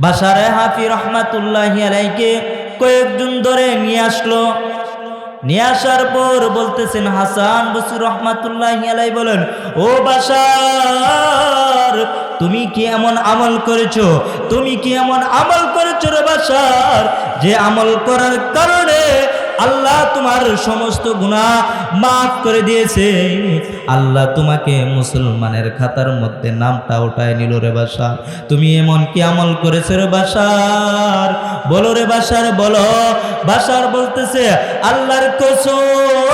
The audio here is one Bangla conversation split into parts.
বাশারে হাফি রহমাতুল্লাহি আলাইকে কয়েকজন ধরে নিয়ে আসলো। নিয়ে আসার পর বলতেছেন, হাসান বসরি রহমাতুল্লাহি আলাইহি বলেন, ও বাশার, তুমি কি এমন আমল করেছো? তুমি কি এমন আমল করেছো রে বাশার, যে আমল করার কারণে আল্লাহ তোমার সমস্ত গুনাহ মাফ করে দিয়েছে? আল্লাহ তোমাকে মুসলমানের খাতার মধ্যে নামটা উঠায় নিল রে বাশার। তুমি এমন কি আমল করেছো রে বাশার? বলো রে বাশার, বলো। বাশার বলতেছে, আল্লাহর কসম,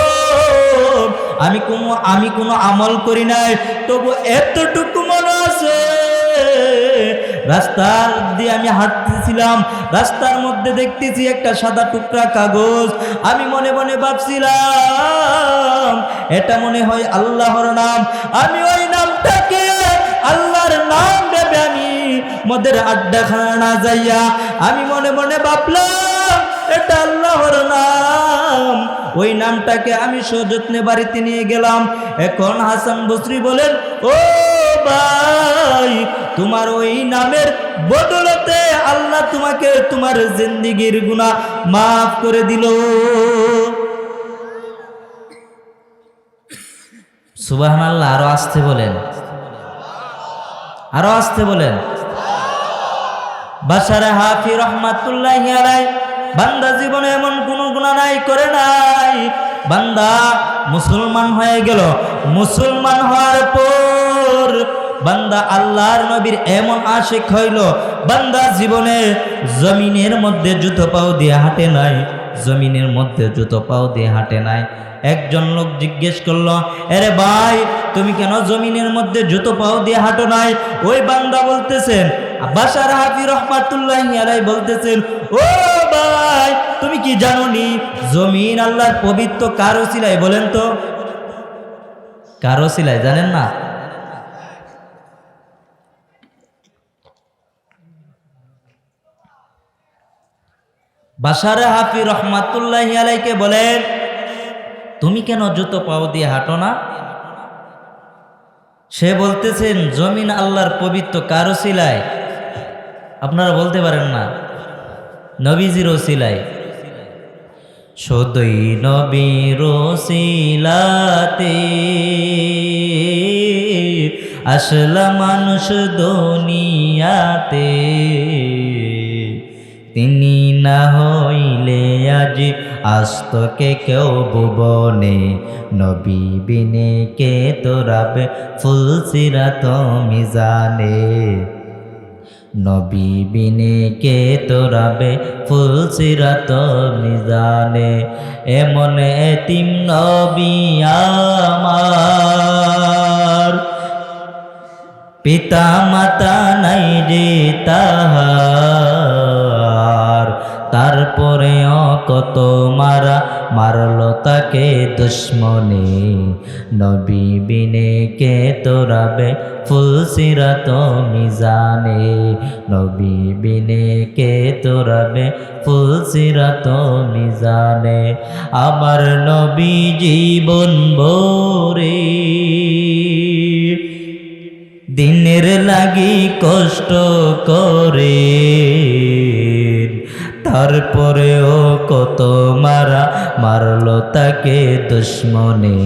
আমি কোনো আমল করি নাই, তবু এতটুকু মনে আছে, রাস্তার দিয়ে আমি হাঁটতেছিলাম, রাস্তার মধ্যে দেখতেছি একটা সাদা টুকরা কাগজ। আমি মনে মনে ভাবছিলাম এটা মনে হয় আল্লাহর নাম। আমি ওই নামটাকে আল্লাহর নাম ভেবে আমি মদের আড্ডাখানা না যাইয়া আমি মনে মনে ভাবলাম এটা আল্লাহর নাম। ওই নামটাকে আমি সযত্নে বাড়িতে নিয়ে গেলাম। এখন হাসান বসরি বলেন, ও ভাই, তোমার ওই নামের বদলতে আল্লাহ তোমাকে তোমার জিন্দেগীর গুনাহ মাফ করে দিল। সুবহানাল্লাহ। আরো আসতে বলেন, আরো আসতে বলেন। বাশারে হাফি রহমাতুল্লাহি আলাইহি বান্দা জীবনে এমন কোনো গুনাহ নাই করে নাই। বান্দা মুসলমান হয়ে গেল। মুসলমান হওয়ার পর বান্দা আল্লাহর নবীর এমন আশিক হইল, বান্দা জীবনে জমিনের মধ্যে জুতো পাও দিয়ে হাঁটে নাই, জমিনের মধ্যে জুতো পাও দিয়ে হাঁটে নাই। একজন লোক জিজ্ঞেস করলো, আরে ভাই, তুমি কেন জমিনের মধ্যে জুতো পাও দিয়ে হাঁটো নাই? ওই বান্দা বলতেছেন, বাশার হাফি রহমাতুল্লাহি আলাইহি বলতেছেন, ও ভাই, তুমি কি জানোনি জমিন আল্লাহর পবিত্র কার ওসিলায়? বলেন তো, কার ওসিলায় জানেন না? বাশার হাফি রহমাতুল্লাহি আলাইহিকে বলেন, তুমি কেন জুতো পাও দিয়ে হাঁটো না? সে বলতেছেন, জমিন আল্লাহর পবিত্র কার ওসিলায়? আপনারা বলতে পারেন না, নবীজির ওসিলায়। শুধুই নবীর ওসিলাতে আসলা মানুষ দুনিয়াতে, তিনি না হইলে আজ আস্তকে কেউ ভুবনে, নবী বিনে কে তোরাবে ফুলসিরাত মিজানে, নবী বিনে কে তোরাবে ফুলসিরাত মিজানে। এমন এতিম নবী আমার, পিতা মাতা নাই যে তাহার, তারপরেও কত মারা মারলো তাকে দুশ্মনে, নবী বিনে কে তোরাবে ফুলসিরাত মিজানে, নবী বিনে কে তোরাবে ফুলসিরাত মিজানে। আমার নবী জীবন ভরে দিনের লাগি কষ্ট করে, তারপরেও কত মারা মারলো তাকে দুশ্মনে,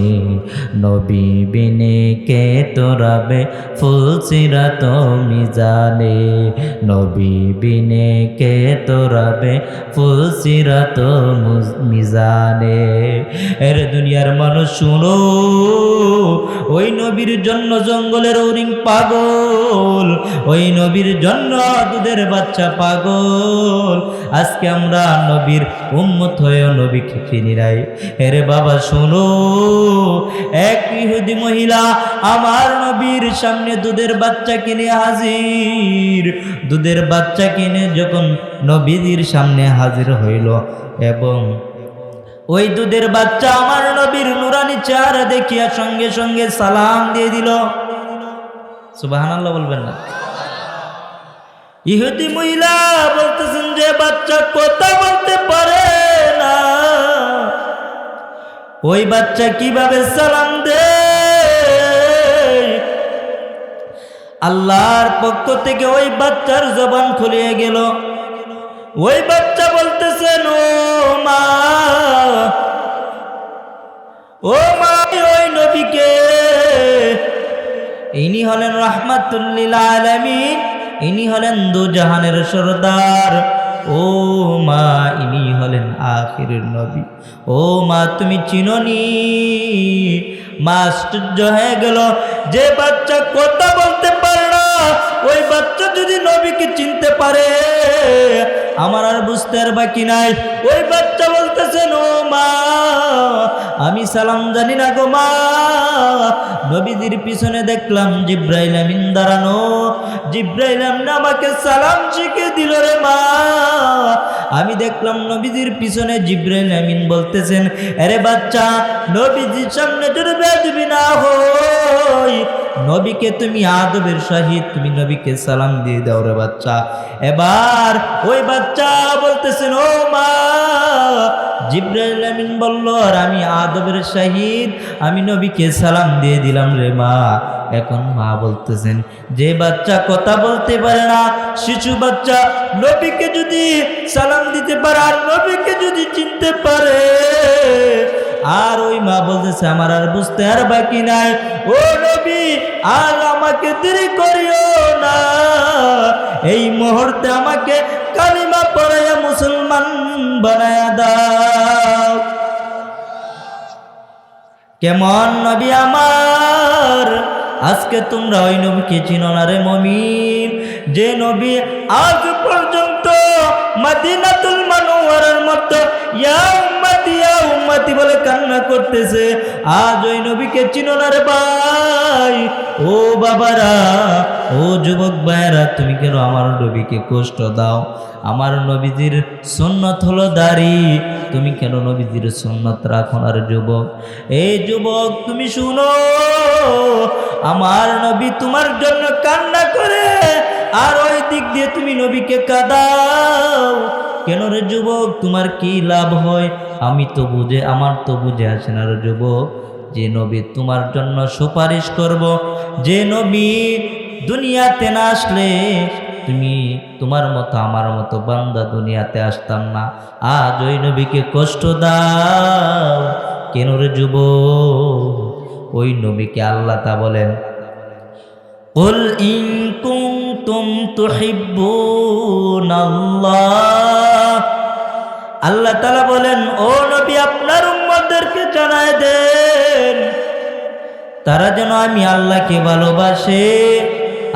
নবী বিনে কে তোরাবে ফুলসিরাত মিজানে, নবী বিনে কে তোরাবে ফুলসিরাত মিজানে। এর দুনিয়ার মানুষ শুনো, ওই নবীর জন্য জঙ্গলের হরিণ পাগল, ওই নবীর জন্য দুধের বাচ্চা পাগল। আজকে আমরা নবীর উম্মত হয়েও নবীকে চিনি নাই। এরে বাবা শোনো, এক ইহুদি মহিলা আমার নবীর সামনে দুধের বাচ্চা কিনে হাজির। দুধের বাচ্চা কিনে যখন নবীর সামনে হাজির হইল এবং ওই দুধের বাচ্চা আমার নবীর নুরানি চেহারা দেখিয়া সঙ্গে সঙ্গে সালাম দিয়ে দিল। সুবহানাল্লাহ বলবেন না? ইহুদি মহিলা বলতেছেন যে বাচ্চা কথা বলতে পারে না, ওই বাচ্চা কিভাবে সালাম দেয়? আল্লাহর পক্ষ থেকে ওই বাচ্চার জবান খুলিয়ে গেল। ওই বাচ্চা বলতেছেন, ও মা, ও মা, ওই নবীকে, ইনি হলেন রাহমাতুল লিল আলামিন, ইনি হলেন দুজাহানের সরদার। ও মা, ইনি হলেন আখিরের নবী। ও মা, তুমি চিনোনি? মা আশ্চর্য হয়ে গেল, যে বাচ্চা কথা বলতে পারে না ওই বাচ্চা যদি নবীকে চিনতে পারে, আমার আর বুঝতে আর বাকি নাই। ওই বাচ্চা বলতেছেন, ও মা, আমি সালাম জানি না গো মা, নবীজির পিছনে দেখলাম জিব্রাইল আমিন দাঁড়ানো, জিব্রাইল আমিন আমাকে সালাম শিখিয়ে দিল রে মা। আমি দেখলাম নবীজির পিছনে জিব্রাইল আমিন বলতেছেন, আরে বাচ্চা, নবীজির সামনে যদি বেয়াদবি না হই, নবীকে তুমি আদবের সহিত তুমি নবীকে সালাম দিয়ে দাও রে বাচ্চা। এবার ওই বাচ্চা বলতেছেন, ও মা, জিব্রাইল আমিন বলল আর আমি আদবের সহিত আমি নবীকে সালাম দিয়ে দিলাম রে মা। এখন মা বলতেছেন, যে বাচ্চা কথা বলতে পারে না, শিশু বাচ্চা নবীকে যদি সালাম দিতে পারে আর নবীকে যদি চিনতে পারে, আর ওই মা বলতেছে, আমার আর বুঝতে আর বাকি নাই, ও নবী, আর আমাকে দেরি করিও না, এই মুহূর্তে আমাকে কালিমা পড়াইয়া মুসলমান বানায়া দাও। কেমন নবী আমার, আজকে তোমরা ওই নবীকে চিনো না রে মুমিন, যে নবী আজ পর্যন্ত মদিনাতুল মুনাওয়ারার মতো ইয়া উম্মতি ইয়া উম্মতি বলে কান্না করতেছে, আজ ওই নবীকে চিনো না রে ভাই। ও বাবারা, ও যুবক ভাইরা, তুমি কেন আমার নবীকে কষ্ট দাও? আমার নবীজির সুন্নত হলো দাড়ি, তুমি কেন নবীজির সুন্নত রাখো না রে যুবক? এই যুবক, তুমি শুনো, আমার নবী তোমার জন্য কান্না করে, আর ওই দিক দিয়ে তুমি নবীকে কাঁদাও কেন রে যুবক? তোমার কি লাভ হয়? আমার তো বুঝে আসে না রে যুবক। যে নবী তোমার জন্য সুপারিশ করব, যে নবী দুনিয়াতে না আসলে তুমি তোমার মতো আমার মতো বান্দা দুনিয়াতে আসতাম না, আজ ওই নবীকে কষ্ট দাও কেন রে যুবক? ওই নবীকে আল্লাহ তা বলেন, কুল ইন কুনতুম তুহিব্বুনাল্লাহ, আল্লাহ তাআলা বলেন, ও নবী, আপনার উম্মতদেরকে জানায় দেন তারা যেন আমি আল্লাহকে ভালোবাসে,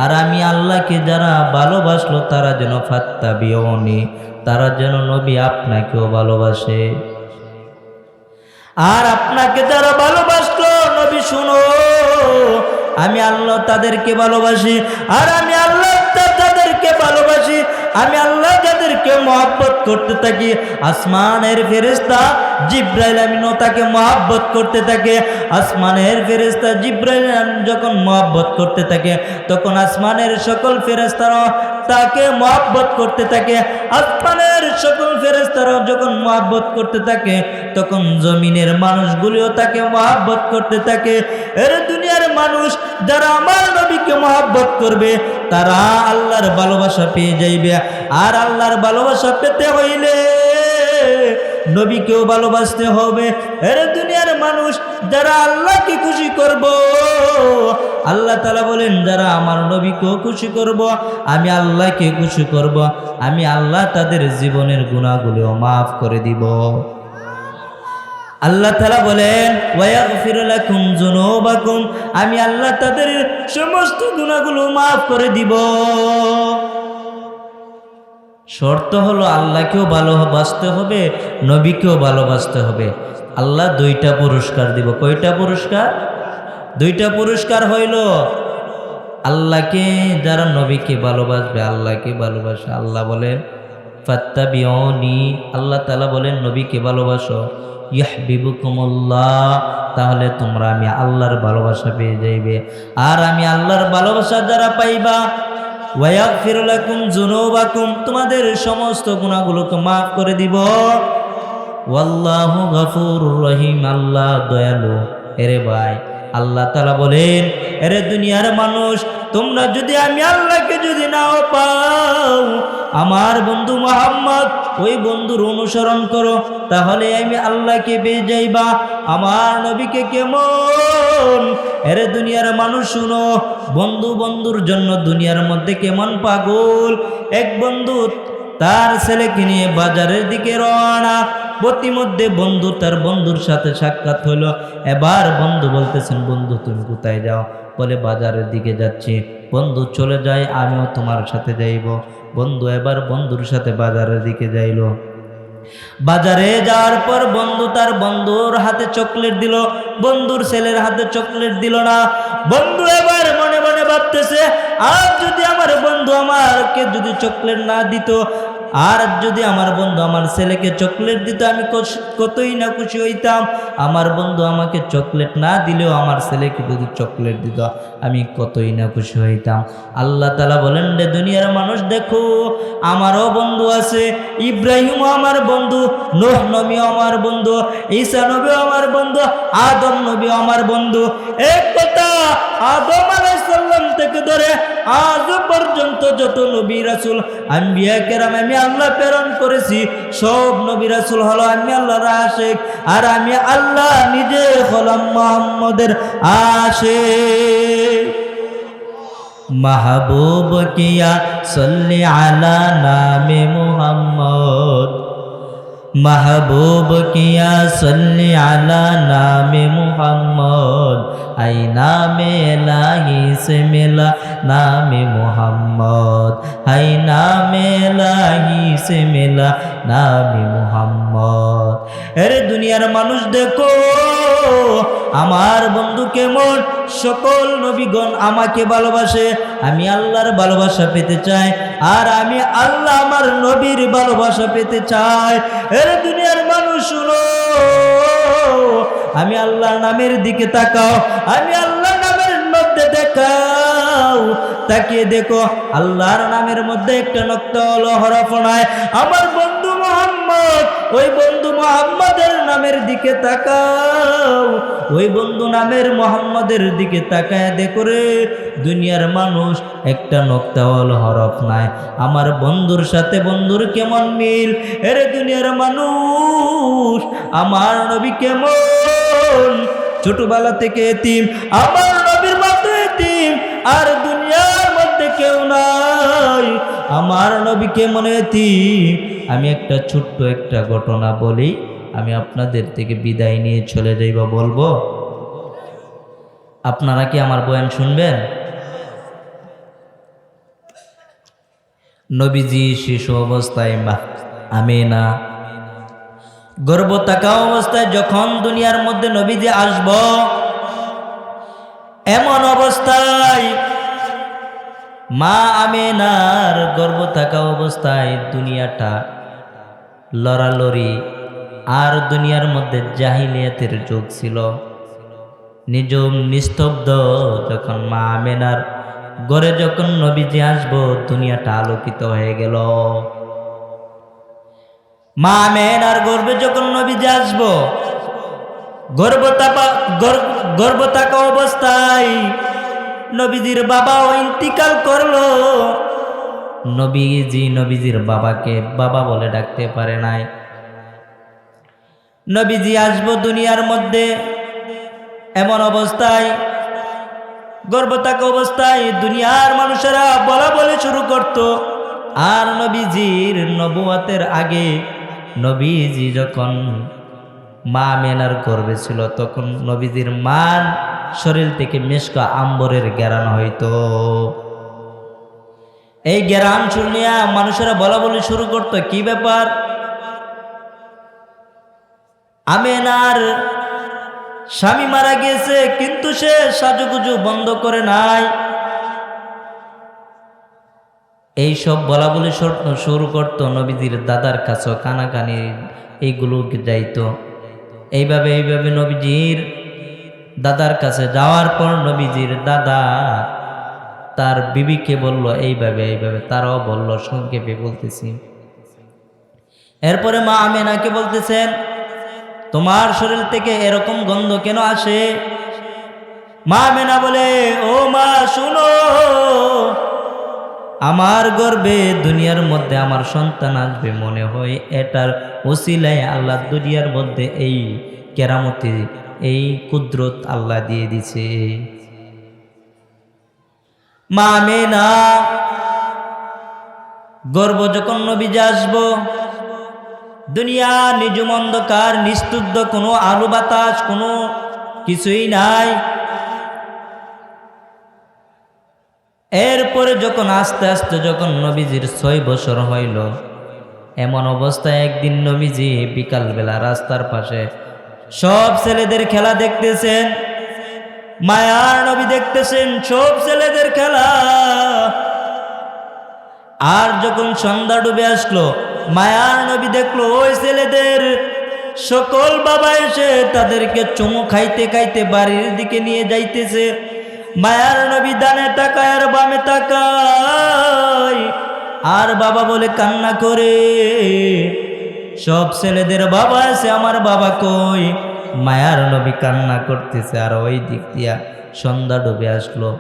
আর আমি আল্লাহকে যারা ভালোবাসলো তারা যেন ফাত্তাবিউনি, তারা যেন নবী আপনাকেও ভালোবাসে। আর আপনাকে যারা ভালোবাসলো, নবী শুনো, আমি আল্লাহ তাদেরকে ভালোবাসি, আর আমি আল্লাহ তাদেরকে ভালোবাসি। আমি আল্লাহ যাদেরকে মহব্বত করতে থাকি, আসমানের ফেরেশতা জিব্রাইল আমিনও তাকে মহব্বত করতে থাকে। আসমানের ফেরেশতা জিব্রাইল আমিন যখন মহব্বত করতে থাকে, তখন আসমানের সকল ফেরেশতারা তাকে মহব্বত করতে থাকে। আসমানের সকল ফেরেশতারা যখন মহব্বত করতে থাকে, তখন জমিনের মানুষগুলিও তাকে মহব্বত করতে থাকে। এর দুনিয়ার মানুষ যারা আমার নবীকে মহব্বত করবে, তারা আল্লাহর ভালোবাসা পেয়ে যাইবে। আর আল্লাহর ভালোবাসা পেতে হইলে নবীকেও ভালোবাসতে হবে। এর দুনিয়ার মানুষ যারা আল্লাহকে খুশি করব, আল্লাহ তাআলা বলেন, যারা আমার নবীকেও খুশি করব, আমি আল্লাহকে খুশি করব, আমি আল্লাহ তাদের জীবনের গুনাহগুলো মাফ করে দিব। আল্লাহ তাআলা বলেন, ওয়ায়াগফির লাকুম যুনুবাকুম, আমি আল্লাহ তাদের সমস্ত গুনাহগুলো মাফ করে দিব। শর্ত হলো আল্লাহকেও ভালোবাসতে হবে, নবীকেও ভালোবাসতে হবে। আল্লাহ দুইটা পুরস্কার দিব। কয়টা পুরস্কার? দুইটা পুরস্কার হইল, আল্লাহকে যারা নবীকে ভালোবাসবে, আল্লাহকে ভালোবাসে, আল্লাহ বলেন ফাত্তাবিউনি, আল্লাহ তাআলা বলেন নবীকে ভালোবাসো, ইউহিব্বুকুমুল্লাহ, তাহলে তোমরা আমি আল্লাহর ভালোবাসা পেয়ে যাইবে। আর আমি আল্লাহর ভালোবাসা যারা পাইবা, ওয়ায়াগফির লাকুম যুনুবাকুম, তোমাদের সমস্ত গুনাহগুলোকে মাফ করে দিব। ওয়াল্লাহু গফুরুর রহিম, আল্লাহ দয়ালু। এরে ভাই, আল্লাহ তাআলা বলেন, এরে দুনিয়ার মানুষ, তোমরা যদি আমি আল্লাহকে যদি নাও পাও, আমার বন্ধু মুহাম্মদ ওই বন্ধুর অনুসরণ করো, তাহলে আমি আল্লাহকে পেয়ে যাইবা। আমার নবীকে কেমন, এরে দুনিয়ার মানুষ শুনো, বন্ধু বন্ধুর জন্য দুনিয়ার মধ্যে কেমন পাগল। এক বন্ধু তার ছেলেকে নিয়ে বাজারের দিকে রওনা, প্রতিমধ্যে বন্ধু তার বন্ধুর সাথে সাক্ষাৎ হলো। এবার বন্ধু বলতেছেন, বন্ধু তুমি কোথায় যাও? বলে বাজারের দিকে যাচ্ছি। বন্ধু চলে যায়, আমিও তোমার সাথে যাইব। বন্ধু এবার বন্ধুর সাথে বাজারের দিকে যাইল। বাজারে যাওয়ার পর বন্ধু তার বন্ধুর হাতে চকলেট দিল, বন্ধুর ছেলের হাতে চকলেট দিল না। বন্ধু এবার মনে মনে ভাবতেছে, আর যদি আমার বন্ধু আমাকে যদি চকলেট না দিত, আর যদি আমার বন্ধু আমার ছেলেকে চকলেট দিত, আমি কতই না খুশি হইতাম। আমার বন্ধু আমাকে চকলেট না দিলেও আমার ছেলেকে যদি চকলেট দিত, আমি কতই না খুশি হইতাম। আল্লাহ তাআলা বলেন, রে দুনিয়ার মানুষ দেখো, আমারও বন্ধু আছে। ইব্রাহিমও আমার বন্ধু, নূহ নবীও আমার বন্ধু, ঈসা নবীও আমার বন্ধু, আদম নবীও আমার বন্ধু। এক কথা, আদম আলাইহিস সালাম থেকে ধরে আজ পর্যন্ত যত নবী রাসূল আম্বিয়া কেরাম আমি আল্লাহ প্রেরণ করেছি, সব নবী রাসূল হলো আমি আল্লাহর আশিক, আর আমি আল্লাহ নিজে হলাম মুহাম্মদের আশিক। মাহবুব কিয়া সল্লি আলা নামে মুহাম্মদ, महबूब किया सल्ली अला नामे मुहम्मद, आई नामे इलाही से मिला नामे मुहम्मद, आई नामे इलाही से मिला नामे मुहम्मद। अरे दुनियार मानुष देखो, আমার বন্ধু কেমন, সকল নবীগণ আমাকে ভালোবাসে, আমি আল্লাহর ভালোবাসা পেতে চাই, আর আমি আল্লাহ আমার নবীর ভালোবাসা পেতে চাই। এর দুনিয়ার মানুষ শুনো, আমি আল্লাহর নামের দিকে তাকাও, আমি আল্লাহর নামের মধ্যে দেখাও, তাকিয়ে দেখো আল্লাহর নামের মধ্যে একটা নক্তা হলো হরফ নাই। আমার বন্ধু মুহাম্মদ, ওই বন্ধু মুহাম্মদের নামের দিকে তাকাও, ওই বন্ধু নামের মুহাম্মদের দিকে তাকায় দেখো রে দুনিয়ার মানুষ, একটা নক্তাওয়াল হরফ নাই। আমার বন্ধুর সাথে বন্ধুর কেমন মিল। এরে দুনিয়ার মানুষ, আমার নবী কেমন, ছোটবেলা থেকে এতিম, আমার নবীর মতো এতিম আর দুনিয়ার মধ্যে কেউ নাই। আমার নবী কেমন এতিম, আমি একটা ছোট্ট একটা ঘটনা বলি, আমি আপনাদের থেকে বিদায় নিয়ে চলে যাইব। বলবো, আপনারা কি আমার বয়ান শুনবেন? নবীজি শিশু অবস্থায় আমিনা গর্ভ থাকা অবস্থায় যখন দুনিয়ার মধ্যে নবীজি আসব, এমন অবস্থায় মা আমিনার গর্ভ থাকা অবস্থায় দুনিয়াটা লড়ালড়ি, আর দুনিয়ার মধ্যে জাহিলিয়াতের যুগ ছিল, নিজম নিস্তব্ধ। যখন মা আমিনার ঘরে যখন নবীজি আসবো, দুনিয়াটা আলোকিত হয়ে গেল। মা আমিনার গর্ভে যখন নবীজি আসবো, গর্ভ থাকা অবস্থায় নবীজির বাবাও ইন্তিকাল করলো। নবীজির বাবাকে বাবা বলে ডাকতে পারে নাই। নবীজি আসবো দুনিয়ার মধ্যে, এমন অবস্থায় গর্ভ থাকা অবস্থায় দুনিয়ার মানুষেরা বলা বলে শুরু করত। আর নবীজির নবুয়তের আগে নবীজি যখন মা আমিনার গর্ভে ছিল, তখন নবীজির মার শরীর থেকে মেশকা আম্বরের ঘেরান হইতো। এই ঘেরান শুনিয়া মানুষেরা বলা বলি শুরু করত, কি ব্যাপার, আমিনার স্বামী মারা গিয়েছে, কিন্তু সে সাজুগুজু বন্ধ করে নাই। এইসব বলা বলি শুরু করত। নবীজির দাদার কাছে কানাকানি এইগুলো যাইতো। এইভাবে নবীজির দাদার কাছে যাওয়ার পর নবীজির দাদা তার বিবিকে বলল এইভাবে, তারাও বলল, সংক্ষেপে বলতেছি। এরপরে মা আমিনাকে বলতেছেন, তোমার শরীর থেকে এরকম গন্ধ কেন আসে? মা আমেনা বলে, ও মা শুনো, আমার গর্ভে দুনিয়ার মধ্যে আমার সন্তান আসবে, মনে হয় এটার ওসিলায় আল্লাহ দুনিয়ার মধ্যে এই কেরামতি, এই কুদরত আল্লাহ দিয়ে দিছে। মা আমেনা গর্ভ যখন নবীজি আসবো, দুনিয়া নিজুম অন্ধকার, নিস্তব্ধ, কোনো আলো বাতাস কোনো কিছুই নাই। এরপরে যখন আস্তে আস্তে যখন নবীজির 6 বছর হইল, এমন অবস্থায় একদিন নবীজি বিকালবেলা রাস্তার পাশে সব ছেলেদের খেলা দেখতেছেন। মায়ার নবী দেখতেছেন সব ছেলেদের খেলা। আর যখন সন্ধ্যা ডুবে আসলো, মায়ার নবী দেখলো ওই ছেলেদের সকল বাবা এসে তাদেরকে চুমু খাইতে খাইতে বাড়ির দিকে নিয়ে যাইতেছে। মায়ার নবী ডানে তাকায় আর বামে তাকায়, আর বাবা বলে কান্না করে, সব ছেলেদের বাবা আছে, আমার বাবা কই? মায়ার নবী কান্না করতেছে। আর ওই দিক দিয়া সন্ধ্যা ডুবে আসলো।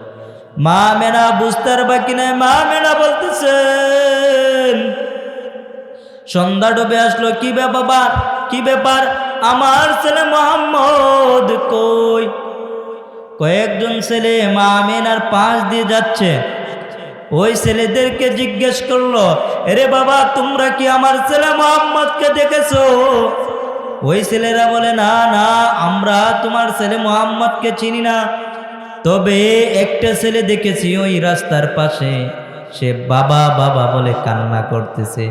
মা আমেনা বুঝতে বাকি নাই, মা আমেনা বলতেছেন, সন্ধ্যা ডুবে আসলো, কি ব্যাপার, কি ব্যাপার, আমার ছেলে মোহাম্মদ কই? কয়েকজন ছেলে মা আমেনার পাশ দিয়ে যাচ্ছে। ওই ছেলেদেরকে জিজ্ঞেস করলো, এরে বাবা, তোমরা কি আমার ছেলে মোহাম্মদকে দেখেছো? ওই ছেলেরা বলে, না না, আমরা তোমার ছেলে মোহাম্মদকে চিনি না, তবে একটা ছেলে দেখেছি ওই রাস্তার পাশে, সে বাবা বাবা বলে কান্না করতেছে।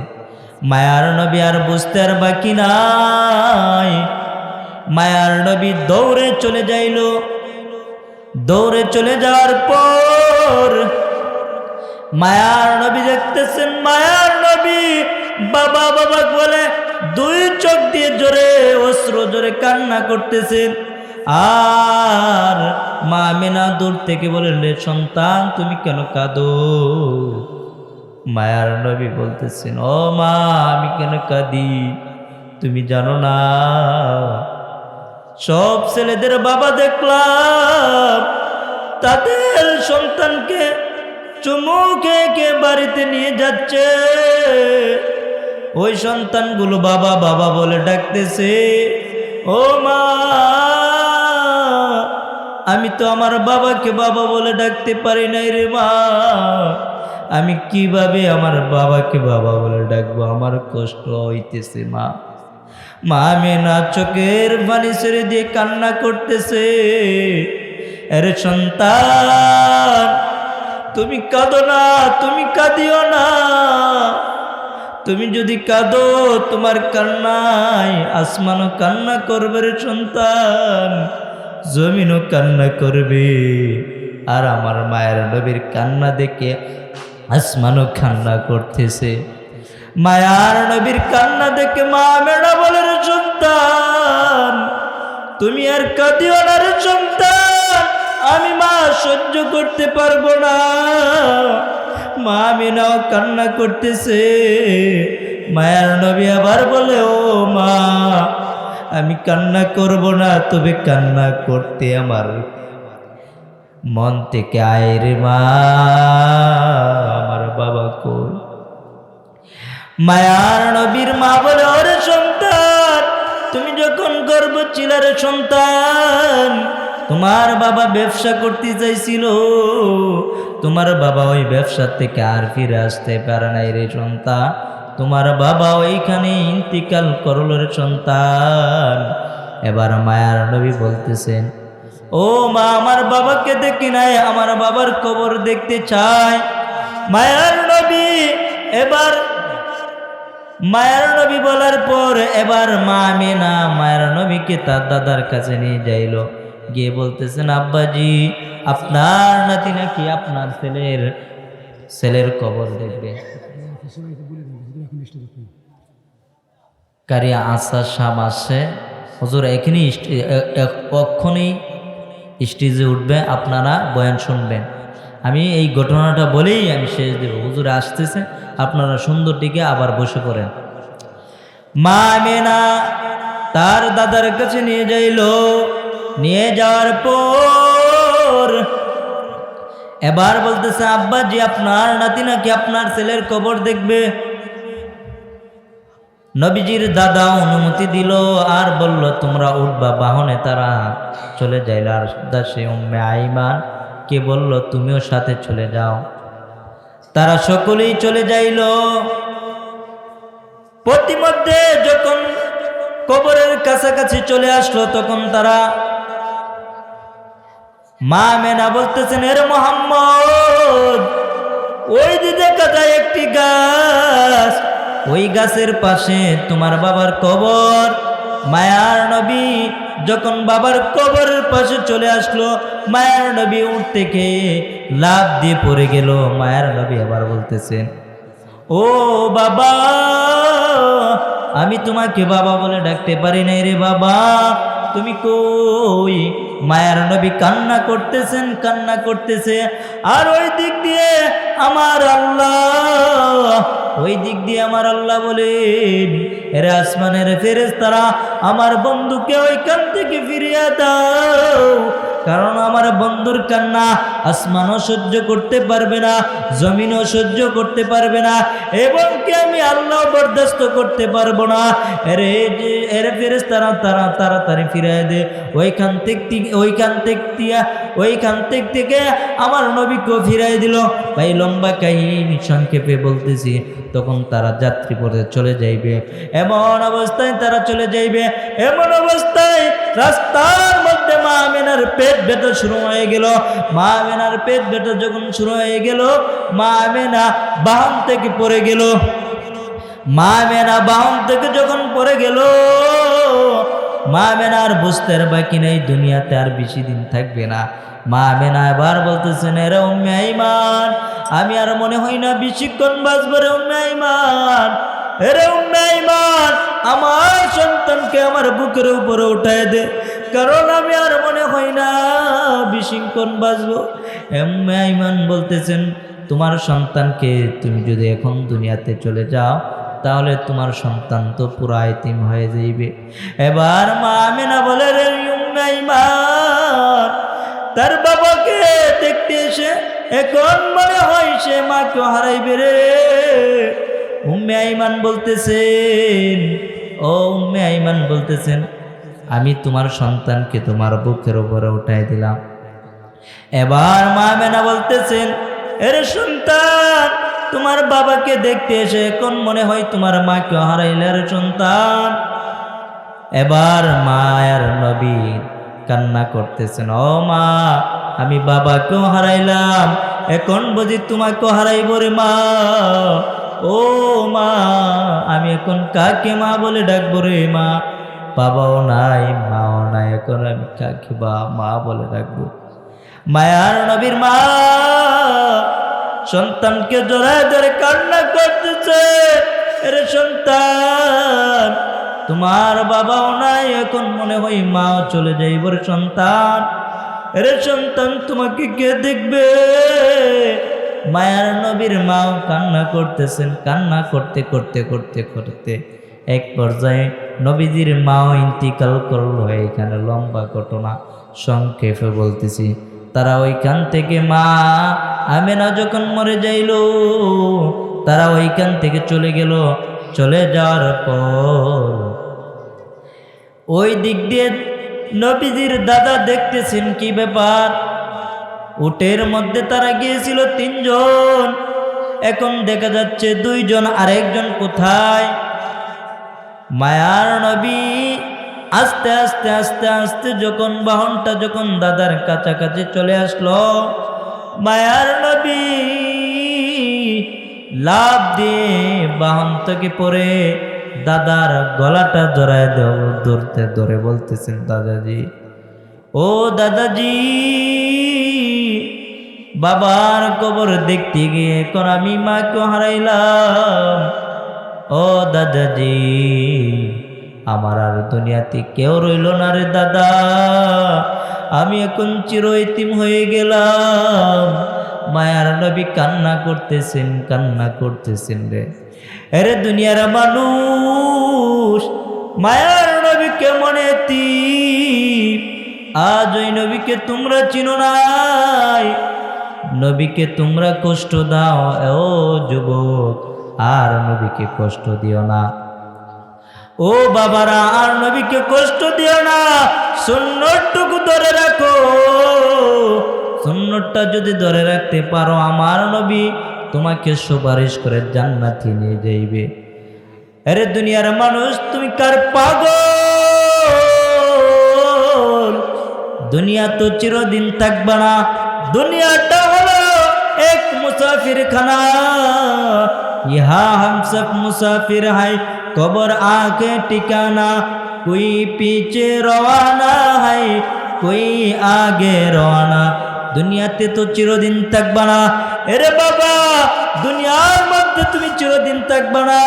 মায়ার নবী আর বুঝতে আর বাকি নাই, মায়ার নবী দৌড়ে চলে যাইল। দৌড়ে চলে যাওয়ার পর মায়ার নবী দেখতেছেন, মায়ার নবী বাবা বাবা বলে 2 চোখ দিয়ে জোরে অশ্রু জোরে কান্না করতেছেন। আর মা আমেনা দূর থেকে বলেন, রে সন্তান, তুমি কেন কাঁদো? মায়ার নবী বলতেছেন, ও মা, আমি কেন কাঁদি তুমি জানো না? সব ছেলেদের বাবা দেখলাম তাদের সন্তানকে চুমু খেয়ে বাড়িতে নিয়ে যাচ্ছে। ওই সন্তানগুলো বাবা বাবা বলে ডাকতেছে। ও মা, আমি তো আমার বাবাকে বাবা বলে ডাকতে পারি নাই রে মা, আমি কিভাবে আমার বাবাকে বাবা বলে ডাকবো? আমার কষ্ট হইতেছে মা। মা আমেনা চোখের পানি ছেড়ে দিয়ে কান্না করতেছে। আরে সন্তান, তুমি কাঁদো না, তুমি কাঁদিও না। তুমি যদি কাঁদো, তোমার কান্নায় আসমানও কান্না করবে রে সন্তান, জমিনও কান্না করবে। আর আমার মায়ের নবীর কান্না দেখে আসমানও কান্না করতেছে। মায়ার নবীর কান্না দেখে মা আমেনা বলে, রে সন্তান, তুমি আর কাঁদিও না রে সন্তান, আমি মা সহ্য করতে পারবো না। মা আমেনাও কান্না করতেছে। মায়ার নবী আবার বলে, ও মা, আমি কান্না করব না, তবে কান্না করতে আমার মন থেকে আয় রে মা, আমার বাবা কই? মায়ার নবীর মা বলে, ওরে সন্তান, তুমি যখন গর্ভ ছিলে রে সন্তান, তোমার বাবা ব্যবসা করতে চাইছিল, তোমার বাবা ওই ব্যবসা থেকে আর ফিরে আসতে পারে নাই রে সন্তান, তোমার বাবা ওইখানে ইন্তিকাল করল রে সন্তান। এবার মায়ার নবী বলতেছেন, ও মা, আমার বাবাকে দেখি নাই, আমার বাবার কবর দেখতে চাই। মায়ার নবী এবার মায়ার নবী বলার পর এবার মা আমেনা মায়ার নবীকে তার দাদার কাছে নিয়ে যাইল। গিয়ে বলতেছেন, আব্বাজি, আপনার নাতি নাকি আপনার ছেলের কবর দেখবে। কারিয়া আসার সাম আসে, হুজুর এখানেই অক্ষণেই স্টেজে উঠবে, আপনারা বয়ান শুনবেন। আমি এই ঘটনাটা বলেই আমি শেষ দেব। হুজুর আসতেছে, আপনারা সুন্দর টিকে আবার বসে পড়েন। মা আমেনা তার দাদার কাছে নিয়ে যাইল। নিয়ে যাওয়ার পর কবর। এবার বলতেছে আব্বাজি আপনার নাতি নাকি আপনার ছেলের কবর দেখবে। নবীজির দাদা অনুমতি দিল আর বলল তোমরা উঠবা বাহনে। তারা চলে যাইল। আর দাসে উম্মে আইমান কে বলল তুমিও সাথে চলে যাও। তারা সকলেই চলে যাইল। প্রতিমধ্যে যখন কবরের কাছাকাছি চলে আসলো তখন তারা মা মেনা বলতেছেন এর মোহাম্মদ ওই যে দেখা যায় একটি গাছ, ওই গাছের পাশে তোমার বাবার কবর। মায়ার নবী যখন বাবার কবরের পাশে চলে আসলো, মায়ার নবী উঠ থেকে লাফ দিয়ে পড়ে গেল। মায়ার নবী আবার বলতেছেন ও বাবা, আমি তোমাকে বাবা বলে ডাকতে পারি নাই রে বাবা, তুমি কই? মায়ার নবী কান্না করতেছেন, কান্না করতেছে। আর ওই দিক দিয়ে আমার আল্লাহ, ওই দিক দিয়ে আমার আল্লাহ বলেন এর আসমানের ফেরেশতারা আমার বন্ধুকে ওইখান থেকে ফিরিয়ে দাও, কারণ আমার বন্ধুর কান্না আসমানও সহ্য করতে পারবে না, জমিনও সহ্য করতে পারবে না, এবং কি আমি আল্লাহ বরদাস্ত করতে পারবো না। এর ফেরেশতারা তারা তাড়াতাড়ি ফিরিয়ে দে। ওইখান থেকে আমার নবীকেও ফিরাই দিল। ভাই লম্বা কাহিনী সংক্ষেপে বলতেছি। তখন তারা যাত্রী পথে চলে যাইবে, এমন অবস্থায় তারা চলে যাইবে, এমন অবস্থায় রাস্তার মধ্যে মা আমেনার পেট ব্যথা শুরু হয়ে গেল। মা আমেনার পেট ব্যথা যখন শুরু হয়ে গেল, মা আমেনা বাহন থেকে পড়ে গেল। মা আমেনা বাহন থেকে যখন পড়ে গেল, মা আমেনা আর বুঝতে বাকি নেই দুনিয়াতে আর বেশি দিন থাকবে না। মা আমেনা এবার বলতেছেন এরা উম্মে আইমান, আমি আর মনে হয় না বেশিক্ষণ বাঁচব রে উম্মে আইমান। এরে উম্মে আইমান, আমার সন্তানকে আমার বুকের উপরে উঠায় দে, কারণ আমি আর মনে হয় না বেশিক্ষণ বাঁচব। উম্মে আইমান বলতেছেন তোমার সন্তানকে তুমি যদি এখন দুনিয়াতে চলে যাও তাহলে তোমার সন্তান তো পুরা এতিম হয়ে যাইবে। এবার মা আমেনা বলে রে উম্মে আইমান, তার বাবাকে দেখতে এসে এখন মনে হয় সে মাকে হারাইবে রে। উম্মে আইমান বলতেছেন ও উম্মে আইমান বলতেছেন আমি তোমার সন্তানকে তোমার বুকের উপরে উঠাই দিলাম। এবার মা আমেনা বলতেছেন এর সন্তান, তোমার বাবাকে দেখতে এসে এখন মনে হয় তোমার মাকে হারাইলে রে সন্তান। এবার মায়ের নবী কান্না করতেছেন ও মা, আমি বাবাকেও হারাইলাম, এখন বুঝি তোমাকেও হারাইব রে মা। ও মা, আমি এখন কাকে মা বলে ডাকবো রে মা? বাবাও নাই, মাও নাই, এখন আমি কাকে মা বলে ডাকবো? মায়ার নবীর মা সন্তানকে জড়ায় ধরে কান্না করতেছে এরে সন্তান, তোমার বাবাও নাই, এখন মনে হয় মাও চলে যাইব রে সন্তান। এরে সন্তান, তোমাকে কে দেখবে? মায়ার নবীর মাও কান্না করতেছেন। কান্না করতে করতে করতে করতে এক পর্যায়ে নবীজির মাও ইন্তিকাল করলো। এখানে লম্বা ঘটনা, সংক্ষেপে বলতেছি। তারা ওইখান থেকে মা আমেনা যখন মরে যাইল, তারা ওইখান থেকে চলে গেল। চলে যাওয়ার পর ওই দিক দিয়ে নবীজির দাদা দেখতেছেন কি ব্যাপার। উটের মধ্যে তারা গিয়েছিল 3 জন, এখন দেখা যাচ্ছে 2 জন, আরেকজন কোথায়? মায়ার নবী আস্তে আস্তে আস্তে আস্তে যখন বাহনটা যখন দাদার কাছাকাছি চলে আসলো, মায়ার নবী লাফ দিয়ে বাহন থেকে পড়ে দাদার গলাটা জড়ায় ধরে বলতেছেন দাদাজি, ও দাদাজি, বাবার কবর দেখতে গিয়ে এখন আমি মাকে হারাইলাম। ও দাদাজি, আমার আর দুনিয়াতে কেউ রইল না রে দাদা, আমি এখন চির এতিম হয়ে গেলাম। মায়ার নবী কান্না করতেছেন রে। আরে দুনিয়ার মানুষ মায়ার নবী কেমন এতিম, আজ ওই নবীকে তোমরা চিনো নাই, নবীকে তোমরা কষ্ট দাও। ও যুবক, আর নবীকে কষ্ট দিও না। ও বাবারা, আর নবীকে কষ্ট দিও না। সুন্নতটুকু ধরে রাখো। সুন্নতটা যদি ধরে রাখতে পারো, আমার নবী তোমাকে সুপারিশ করে জান্নাতে নিয়ে যাইবে। আরে দুনিয়ার মানুষ, তুমি কার পাগল? দুনিয়া তো চিরদিন থাকবে না। দুনিয়াটা হলো এক মুসাফির খানা। ইহা हम सब मुसाफिर है, कब्र आके ठिकाना। कोई पीछे रवाना है, कोई आगे रवाना। দুনিয়াতে তো চিরদিন থাকবে না। এরে বাবা, দুনিয়ার মধ্যে তুমি চিরদিন থাকবে না।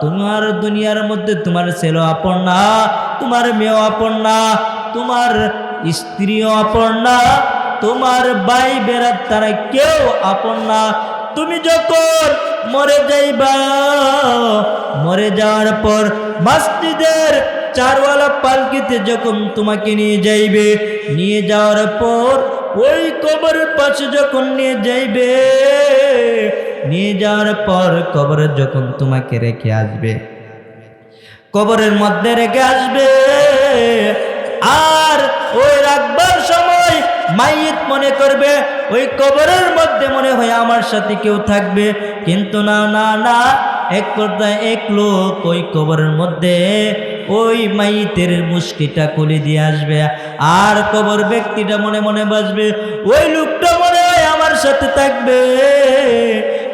তোমার দুনিয়ার মধ্যে তোমার ছেলে আপন না, তোমার মেয়ে আপন না, তোমার স্ত্রীও আপন না, তোমার ভাই বেড়াত তারা কেউ আপন না। তুমি যখন মরে যাইবা, মরে যাওয়ার পর মসজিদের চারওয়ালা পালকিতে যখন তোমাকে নিয়ে যাইবে, নিয়ে যাওয়ার পর ওই কবরের পাশে যখন নিয়ে যাইবে, নিয়ে যাওয়ার পর কবরে যখন তোমাকে রেখে আসবে, কবরের মধ্যে রেখে আসবে, আর ওই রাখবার সময় মাইয়িত মনে করবে ওই কবরের মধ্যে মনে হয় আমার সাথে কেউ থাকবে। কিন্তু না না না, এক পর্দায় এক লোক ওই কবরের মধ্যে ওই মাইয়িতের মুশকিটা খুলে দিয়ে আসবে, আর কবর ব্যক্তিটা মনে মনে বাসবে ওই লোকটা মনে হয় আমার সাথে থাকবে।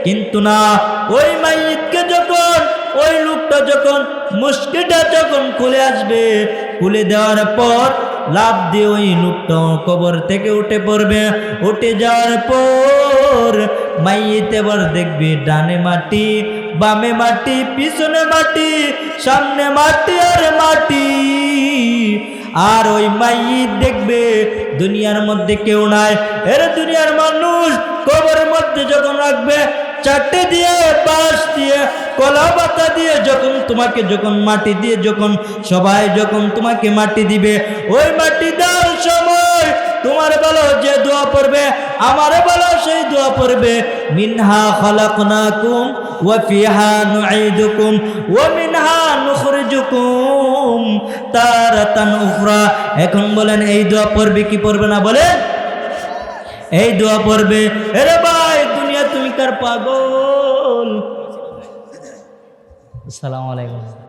কিন্তু না, ওই মাইয়িতকে যখন ওই লোকটা যখন মুশকিলটা যখন খুলে আসবে, খুলে দেওয়ার পর লাভ দিয়ে ওই লোকটা কবর থেকে উঠে পড়বে। উঠে যাওয়ার পর মাইয়িত এবার দেখবে ডানে মাটি, বামে মাটি, পিছনে মাটি, সামনে মাটি আর মাটি। আর ওই মাইয়িত দেখবে দুনিয়ার মধ্যে কেউ নাই। এর দুনিয়ার মানুষ কবরের মধ্যে যখন রাখবে, চারটে দিয়ে, বাঁশ দিয়ে, কলা পাতা দিয়ে যখন তোমাকে যখন মাটি দিয়ে যখন সবাই যখন তোমাকে মাটি দিবে, ওই মাটি দেওয়ার সময় তোমার বলো যে দোয়া পড়বে, আমারে বলো সেই দোয়া পড়বে, মিনহা খালাকনাকুম ওয়া ফিহা নুঈদুকুম ওয়া মিনহা নুখরিজুকুম তারাতান উখরা। এখন বলেন এই দোয়া পড়বে কি পড়বে না? বলেন এই দোয়া পড়বে। আরে ভাই, দুনিয়া তুমি কার পাগল? আসসালামু আলাইকুম।